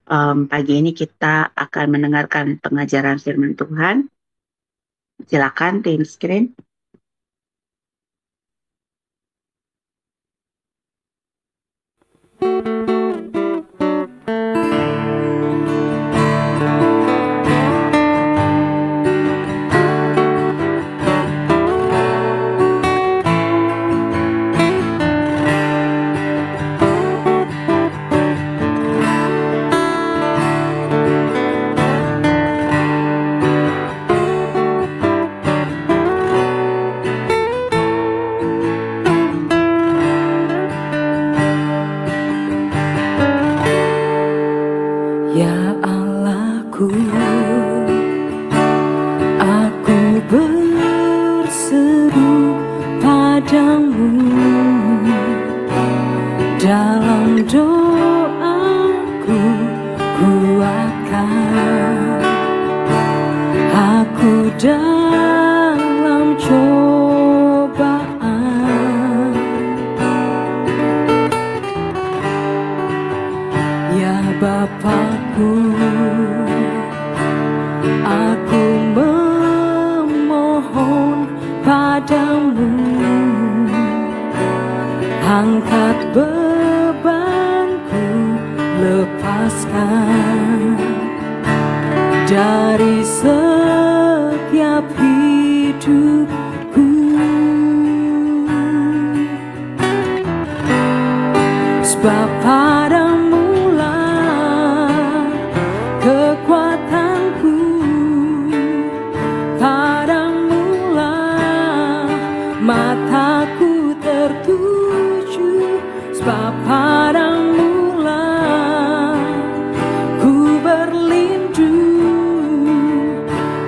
Pagi ini kita akan mendengarkan pengajaran firman Tuhan. Silakan tim screen. Ya Allahku, aku berseru padamu dalam doaku, kuatkan aku dalam cobaan. Ya Bapakku, aku memohon padamu, angkat bebanku, lepaskan dari setiap hidupku. Sebab padamu lah kekuatanku, padamu lah mataku tertuju. Sebab padamu lah ku berlindung,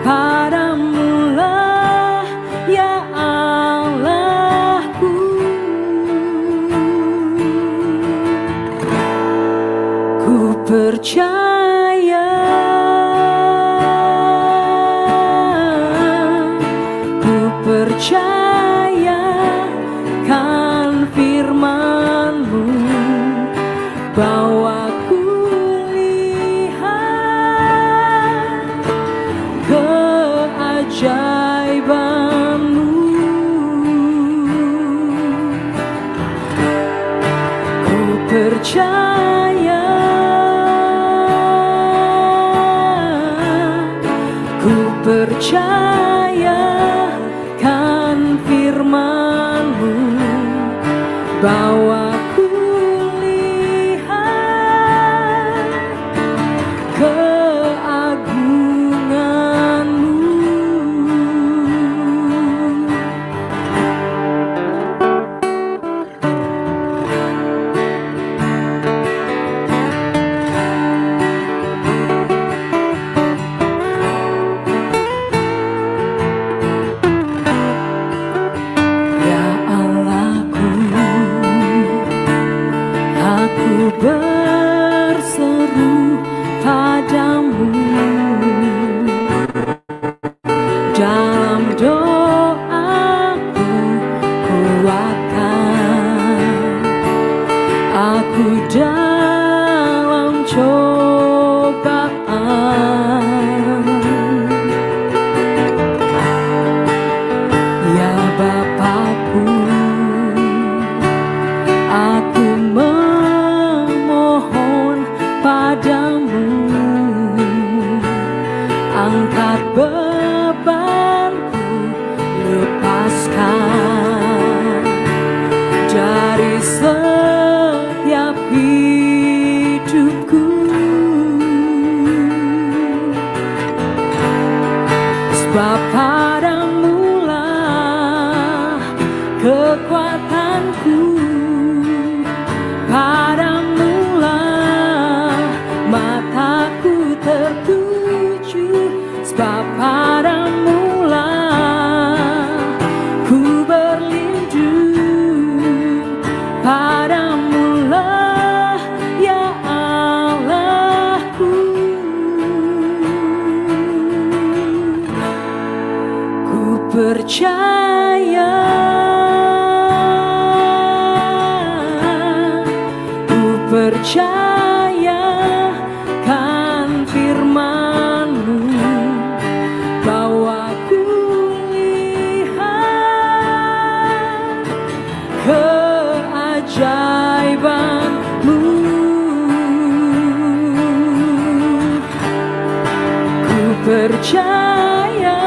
padamu lah ya Allahku. Ku percaya, ku percaya kan firman-Mu, bahwa ku lihat keajaiban-Mu. Ku percaya, ku percaya kan firman-Mu, bahwa ku lihat keagungan-Mu. Ya Allahku, aku berseru padamu dalam doaku, kuatkan aku dalam cobaan. Ya Bapakku, aku memohon padamu, angkat bebanku, lepaskan dari setiap hidupku. Sebab padamu lah kekuatanku, padamu lah mataku tertuju. Sebab padamu lah ku berlindung, padamu lah ya Allahku. Ku percaya, ku percaya kan percaya,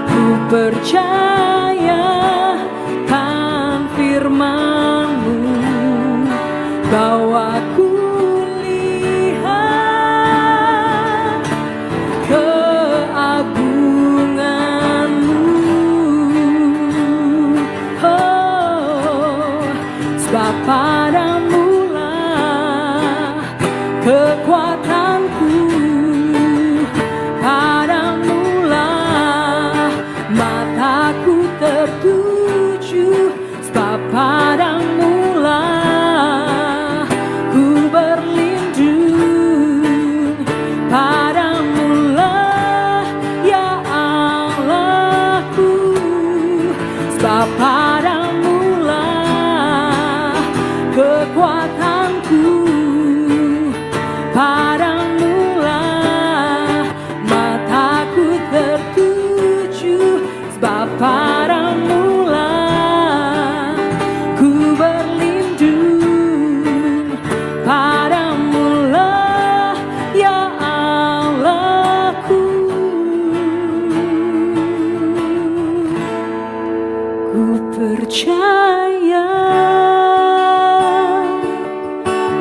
ku percaya kan firman-Mu, bahwa ku lihat keagungan-Mu. Oh, sebab padamu-lah kekuatanku, padamu-lah mataku tertuju, sebab padamu-lah ku berlindung, padamu-lah ya Allahku, sebab padamu-lah kekuatanku, padamu-lah mataku tertuju, sebab padamu-lah ku berlindung, padamu-lah ya Allahku. Ku percaya,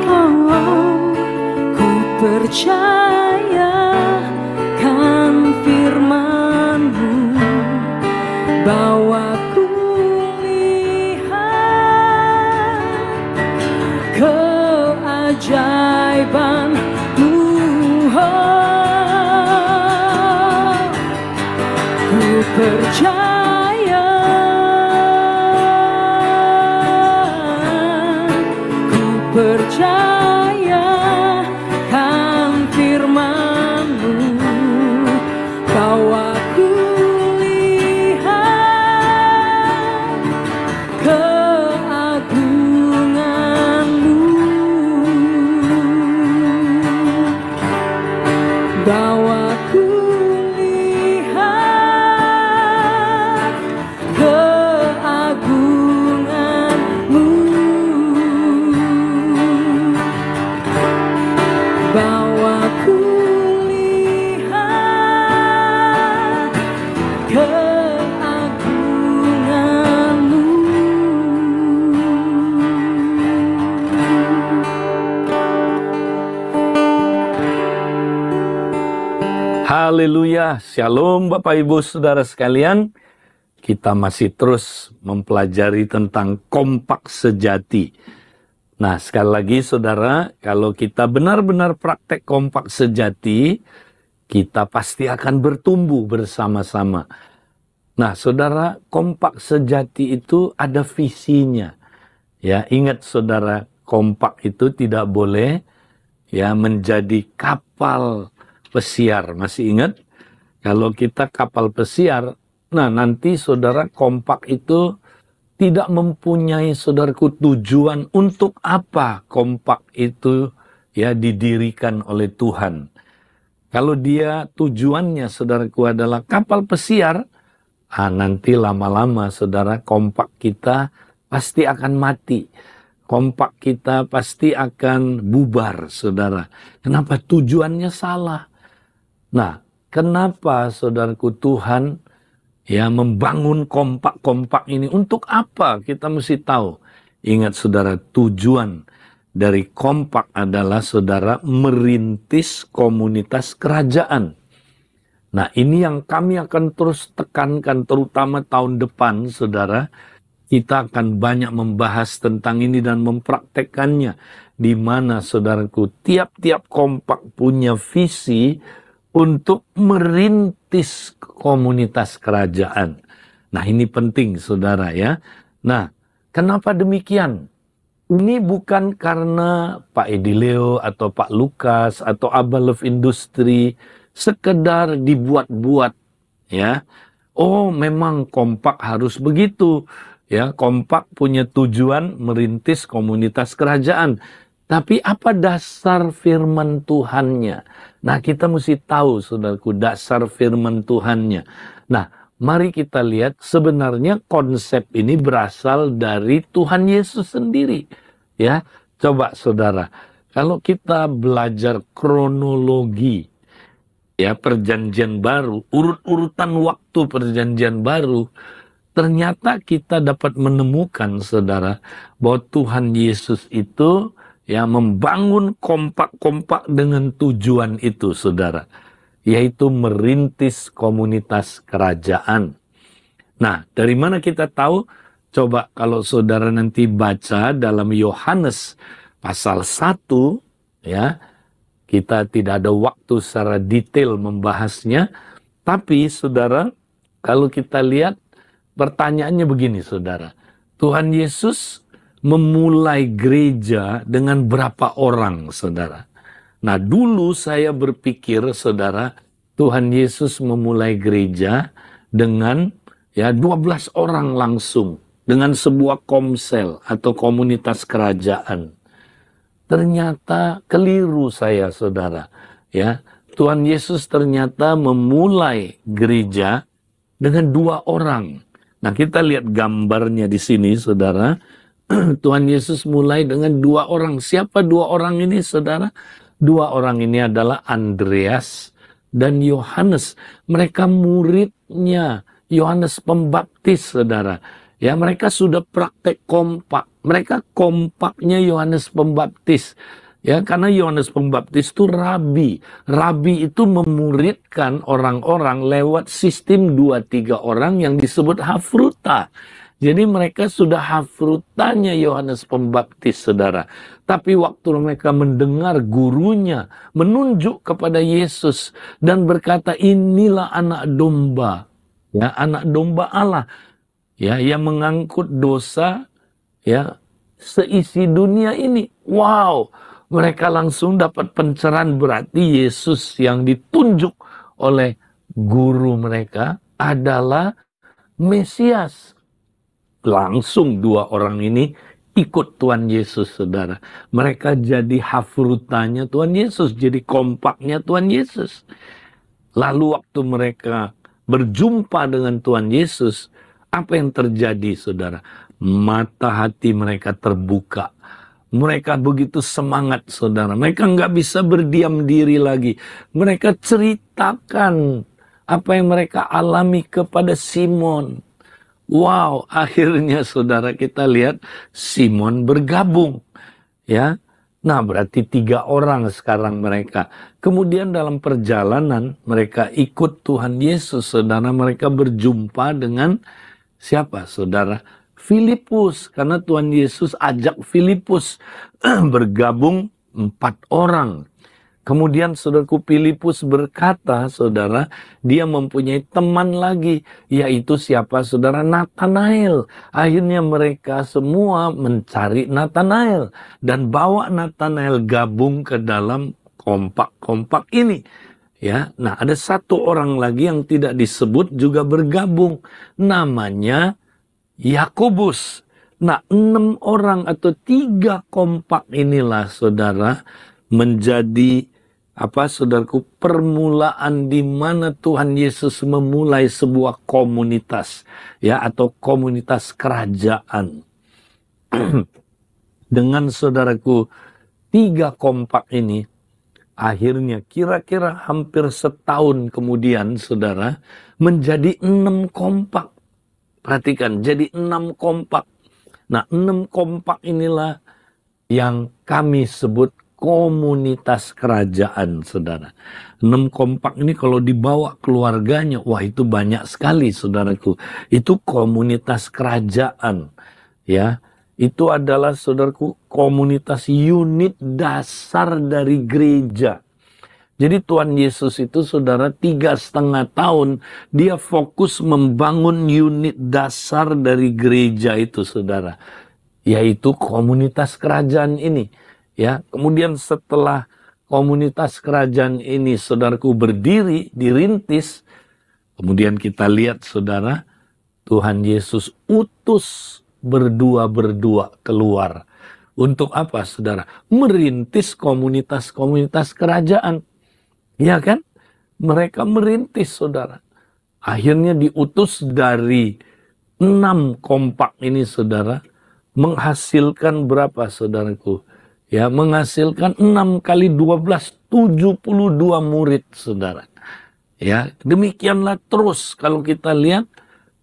oh, ku percaya kan firman-Mu, bahwa ku lihat keajaiban-Mu. Oh, ku percaya, ku percaya kan firman-Mu, bahwa ku lihat keagungan-Mu, bahwa ku lihat keagungan-Mu, bahwa ku lihat keagungan-Mu. Haleluya, Shalom Bapak Ibu Saudara sekalian. Kita masih terus mempelajari tentang kompak sejati. Nah, sekali lagi saudara, kalau kita benar-benar praktek kompak sejati, kita pasti akan bertumbuh bersama-sama. Nah, saudara, kompak sejati itu ada visinya. Ya, ingat saudara, kompak itu tidak boleh ya menjadi kapal pesiar. Masih ingat? Kalau kita kapal pesiar, nah nanti saudara kompak itu tidak mempunyai saudaraku tujuan untuk apa kompak itu ya didirikan oleh Tuhan. Kalau dia tujuannya saudaraku adalah kapal pesiar, nanti lama-lama saudara kompak kita pasti akan mati. Kompak kita pasti akan bubar saudara. Kenapa? Tujuannya salah. Nah, kenapa saudaraku Tuhan ya membangun kompak-kompak ini? Untuk apa? Kita mesti tahu. Ingat saudara, tujuan dari kompak adalah saudara merintis komunitas kerajaan. Nah, ini yang kami akan terus tekankan terutama tahun depan saudara. Kita akan banyak membahas tentang ini dan mempraktekannya. Di mana saudaraku tiap-tiap kompak punya visi untuk merintis komunitas kerajaan. Nah, ini penting saudara ya. Nah, kenapa demikian? Ini bukan karena Pak Edileo atau Pak Lukas atau Abah Love Industry sekedar dibuat-buat ya. Oh, memang kompak harus begitu. Ya, kompak punya tujuan merintis komunitas kerajaan. Tapi apa dasar firman Tuhannya? Nah, kita mesti tahu, saudaraku, dasar firman Tuhannya. Nah, mari kita lihat sebenarnya konsep ini berasal dari Tuhan Yesus sendiri. Ya, coba saudara. kalau kita belajar kronologi, ya, perjanjian baru, urut-urutan waktu perjanjian baru, ternyata kita dapat menemukan, saudara, bahwa Tuhan Yesus itu ya membangun kompak-kompak dengan tujuan itu, saudara, yaitu merintis komunitas kerajaan. Nah, dari mana kita tahu? Coba kalau saudara nanti baca dalam Yohanes pasal 1, ya, kita tidak ada waktu secara detail membahasnya, tapi saudara, kalau kita lihat, pertanyaannya begini, saudara. Tuhan Yesus memulai gereja dengan berapa orang, saudara? Nah, dulu saya berpikir, saudara, Tuhan Yesus memulai gereja dengan 12 orang langsung, dengan sebuah komsel atau komunitas kerajaan. Ternyata keliru saya, saudara. Ya, Tuhan Yesus ternyata memulai gereja dengan 2 orang. Nah, kita lihat gambarnya di sini, saudara. Tuhan Yesus mulai dengan 2 orang. Siapa 2 orang ini, saudara? 2 orang ini adalah Andreas dan Yohanes. Mereka muridnya Yohanes Pembaptis, saudara. Ya, mereka sudah praktek kompak. Mereka kompaknya Yohanes Pembaptis. Ya, karena Yohanes Pembaptis itu rabi. Rabi itu memuridkan orang-orang lewat sistem 2-3 orang yang disebut hafruta. Jadi mereka sudah hafrutanya Yohanes Pembaptis, saudara. Tapi waktu mereka mendengar gurunya menunjuk kepada Yesus dan berkata, inilah anak domba. Ya, anak domba Allah. Ya, yang mengangkut dosa ya seisi dunia ini. Wow, mereka langsung dapat pencerahan, berarti Yesus yang ditunjuk oleh guru mereka adalah Mesias. Langsung 2 orang ini ikut Tuhan Yesus, saudara. Mereka jadi hafrutanya Tuhan Yesus, jadi kompaknya Tuhan Yesus. Lalu waktu mereka berjumpa dengan Tuhan Yesus, apa yang terjadi, saudara? Mata hati mereka terbuka. Mereka begitu semangat, saudara. Mereka nggak bisa berdiam diri lagi. Mereka ceritakan apa yang mereka alami kepada Simon. Wow, akhirnya saudara kita lihat Simon bergabung. Ya, nah berarti 3 orang sekarang mereka. Kemudian dalam perjalanan mereka ikut Tuhan Yesus, saudara. Mereka berjumpa dengan siapa, saudara? Filipus, karena Tuhan Yesus ajak Filipus bergabung 4 orang. Kemudian saudaraku, Filipus berkata, saudara, dia mempunyai teman lagi, yaitu siapa, saudara? Nathanael. Akhirnya mereka semua mencari Nathanael dan bawa Nathanael gabung ke dalam kompak-kompak ini. Ya, nah ada 1 orang lagi yang tidak disebut juga bergabung, namanya Yakobus. Nah, 6 orang atau 3 kompak inilah, saudara, menjadi saudaraku, permulaan di mana Tuhan Yesus memulai sebuah komunitas, ya, atau komunitas kerajaan. Dengan, saudaraku, 3 kompak ini, akhirnya kira-kira hampir setahun kemudian, saudara, menjadi 6 kompak. Perhatikan, jadi 6 kompak. Nah, 6 kompak inilah yang kami sebut komunitas kerajaan, saudara. 6 kompak ini kalau dibawa keluarganya, wah itu banyak sekali, saudaraku. Itu komunitas kerajaan. Ya, itu adalah, saudaraku, komunitas unit dasar dari gereja. Jadi Tuhan Yesus itu, saudara, 3,5 tahun dia fokus membangun unit dasar dari gereja itu, saudara, yaitu komunitas kerajaan ini. Ya, kemudian setelah komunitas kerajaan ini, saudaraku, berdiri, dirintis, kemudian kita lihat, saudara, Tuhan Yesus utus berdua-berdua keluar. Untuk apa, saudara? Merintis komunitas-komunitas kerajaan. Ya kan? Mereka merintis, saudara. Akhirnya diutus dari 6 kompak ini, saudara, menghasilkan berapa, saudaraku? ya, menghasilkan 6 kali 12, 72 murid, saudara. Ya, demikianlah terus kalau kita lihat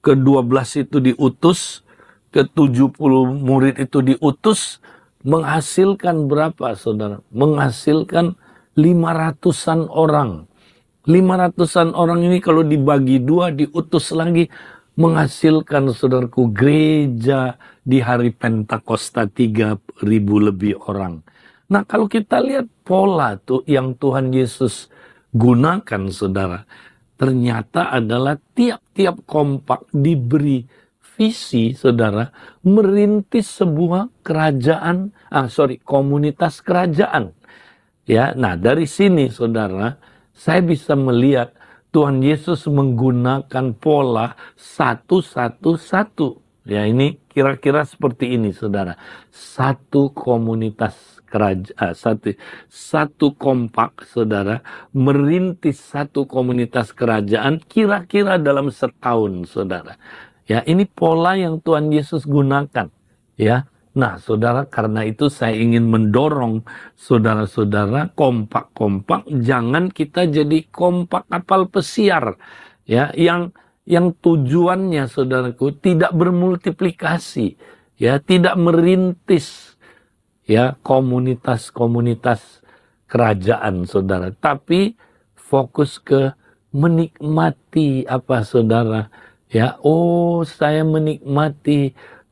ke-12 itu diutus, ke-70 murid itu diutus, menghasilkan berapa, saudara? Menghasilkan 500-an orang. 500-an orang ini kalau dibagi dua, diutus lagi, menghasilkan, saudaraku, gereja di hari Pentakosta 3.000 lebih orang. Nah, kalau kita lihat pola tuh yang Tuhan Yesus gunakan, saudara, ternyata adalah tiap-tiap kompak diberi visi, saudara, merintis sebuah kerajaan, komunitas kerajaan. Ya, nah dari sini, saudara, saya bisa melihat Tuhan Yesus menggunakan pola 1-1-1. Ya, ini kira-kira seperti ini, saudara. Satu komunitas kerajaan, satu kompak, saudara, merintis satu komunitas kerajaan kira-kira dalam setahun, saudara. Ya, ini pola yang Tuhan Yesus gunakan. Ya, nah, saudara, karena itu saya ingin mendorong saudara-saudara kompak-kompak, jangan kita jadi kompak kapal pesiar, ya, yang tujuannya, saudaraku, tidak bermultiplikasi, ya, tidak merintis, ya, komunitas-komunitas kerajaan, saudara, tapi fokus ke menikmati apa, saudara, ya, oh, saya menikmati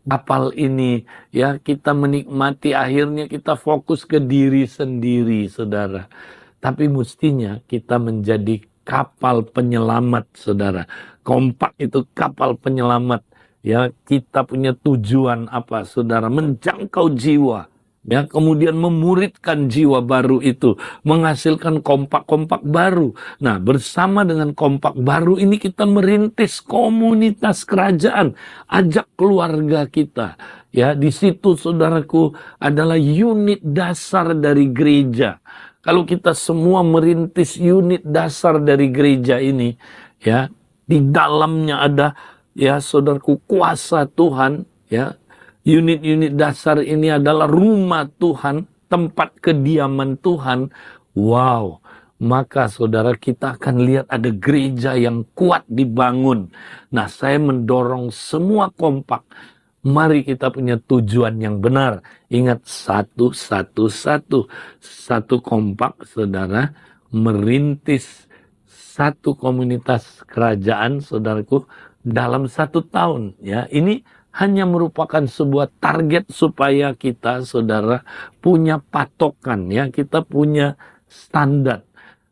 kapal ini, ya, kita menikmati, akhirnya kita fokus ke diri sendiri, saudara. Tapi mestinya kita menjadi kapal penyelamat, saudara. Kompak itu kapal penyelamat. Ya, kita punya tujuan apa, saudara? Menjangkau jiwa. Ya, kemudian memuridkan jiwa baru itu, menghasilkan kompak-kompak baru. Nah, bersama dengan kompak baru ini kita merintis komunitas kerajaan, ajak keluarga kita. Ya, di situ, saudaraku, adalah unit dasar dari gereja. Kalau kita semua merintis unit dasar dari gereja ini, ya, di dalamnya ada, ya, saudaraku, kuasa Tuhan, ya. Unit-unit dasar ini adalah rumah Tuhan, tempat kediaman Tuhan. Wow, maka saudara, kita akan lihat ada gereja yang kuat dibangun. Nah, saya mendorong semua kompak. Mari kita punya tujuan yang benar. Ingat, 1-1-1. Satu kompak, saudara, merintis satu komunitas kerajaan, saudaraku, dalam 1 tahun. Ya, ini hanya merupakan sebuah target supaya kita, saudara, punya patokan, ya, kita punya standar.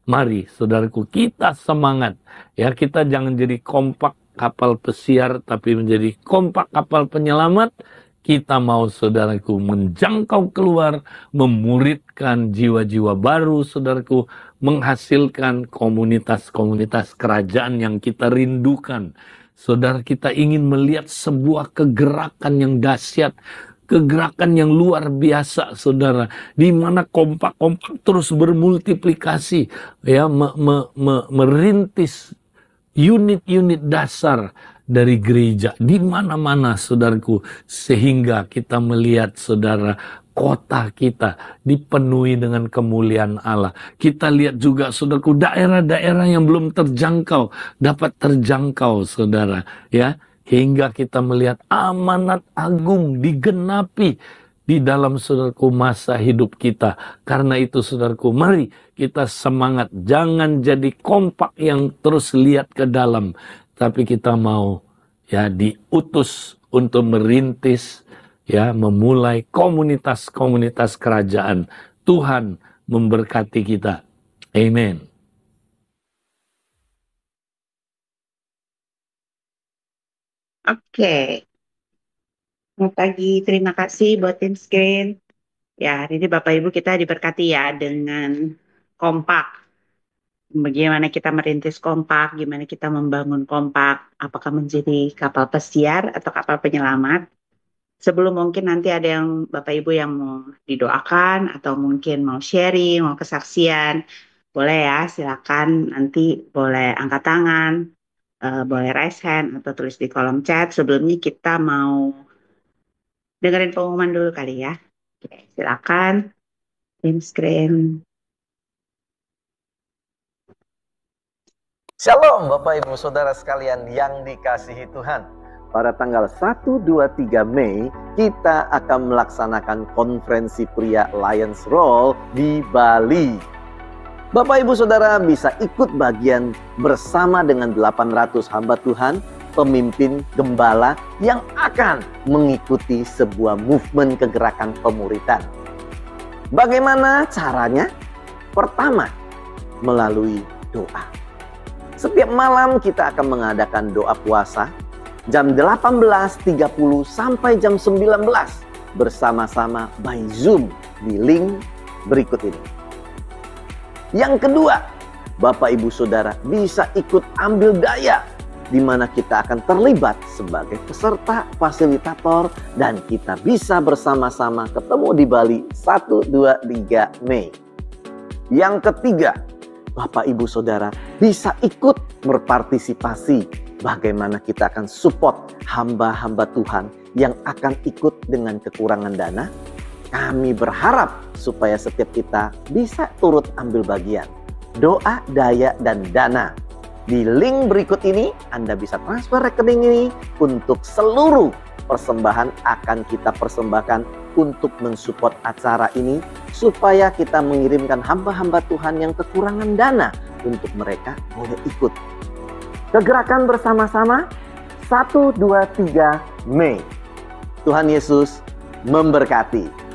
Mari, saudaraku, kita semangat, ya, kita jangan jadi kompak kapal pesiar, tapi menjadi kompak kapal penyelamat. Kita mau, saudaraku, menjangkau keluar, memuridkan jiwa-jiwa baru, saudaraku, menghasilkan komunitas-komunitas kerajaan yang kita rindukan. Saudara, kita ingin melihat sebuah kegerakan yang dahsyat, kegerakan yang luar biasa, saudara, di mana kompak-kompak terus bermultiplikasi, ya, merintis unit-unit dasar dari gereja di mana-mana, saudaraku, sehingga kita melihat, saudara, kota kita dipenuhi dengan kemuliaan Allah. Kita lihat juga, saudaraku, daerah-daerah yang belum terjangkau dapat terjangkau, saudara, ya, hingga kita melihat amanat agung digenapi di dalam, saudaraku, masa hidup kita. Karena itu, saudaraku, mari kita semangat, jangan jadi kompak yang terus lihat ke dalam, tapi kita mau, ya, diutus untuk merintis, ya, memulai komunitas-komunitas kerajaan. Tuhan memberkati kita. Amen. Oke, selamat pagi. Terima kasih buat tim screen. Ya, hari ini Bapak Ibu kita diberkati ya dengan kompak. Bagaimana kita merintis kompak, gimana kita membangun kompak, apakah menjadi kapal pesiar atau kapal penyelamat. Sebelum mungkin nanti ada yang Bapak Ibu yang mau didoakan atau mungkin mau sharing, mau kesaksian, boleh ya, silakan nanti boleh angkat tangan, boleh raise hand atau tulis di kolom chat. Sebelumnya kita mau dengerin pengumuman dulu kali ya. Oke, silakan. buatin screen. Shalom Bapak Ibu Saudara sekalian yang dikasihi Tuhan. Pada tanggal 1, 2, 3 Mei, kita akan melaksanakan konferensi pria Lions Roll di Bali. Bapak Ibu Saudara bisa ikut bagian bersama dengan 800 hamba Tuhan, pemimpin gembala yang akan mengikuti sebuah movement kegerakan pemuritan. Bagaimana caranya? Pertama, melalui doa. Setiap malam kita akan mengadakan doa puasa jam 18.30 sampai jam 19 bersama-sama by Zoom di link berikut ini. Yang kedua, Bapak Ibu Saudara bisa ikut ambil daya di mana kita akan terlibat sebagai peserta fasilitator dan kita bisa bersama-sama ketemu di Bali 1, 2, 3 Mei. Yang ketiga, Bapak Ibu Saudara bisa ikut berpartisipasi bagaimana kita akan support hamba-hamba Tuhan yang akan ikut dengan kekurangan dana. Kami berharap supaya setiap kita bisa turut ambil bagian doa, daya, dan dana. Di link berikut ini Anda bisa transfer rekening ini untuk seluruh persembahan akan kita persembahkan untuk mensupport acara ini supaya kita mengirimkan hamba-hamba Tuhan yang kekurangan dana untuk mereka boleh ikut. Kegerakan bersama-sama 1, 2, 3 Mei. Tuhan Yesus memberkati.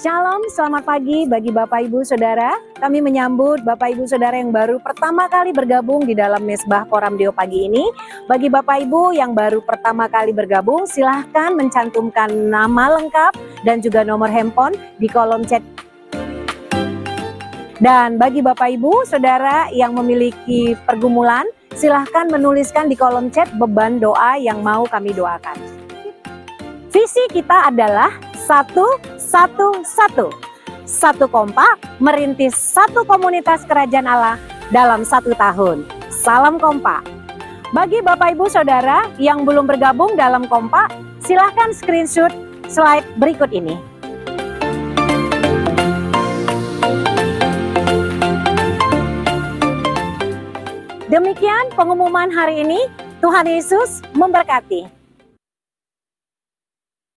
Shalom, selamat pagi bagi Bapak Ibu Saudara. Kami menyambut Bapak Ibu Saudara yang baru pertama kali bergabung di dalam Mesbah Koram Deo pagi ini. Bagi Bapak Ibu yang baru pertama kali bergabung, silahkan mencantumkan nama lengkap dan juga nomor handphone di kolom chat. Dan bagi Bapak Ibu Saudara yang memiliki pergumulan, silahkan menuliskan di kolom chat beban doa yang mau kami doakan. Visi kita adalah satu kompak merintis satu komunitas kerajaan Allah dalam 1 tahun. Salam kompak. Bagi Bapak Ibu Saudara yang belum bergabung dalam kompak, silahkan screenshot slide berikut ini. Demikian pengumuman hari ini. Tuhan Yesus memberkati.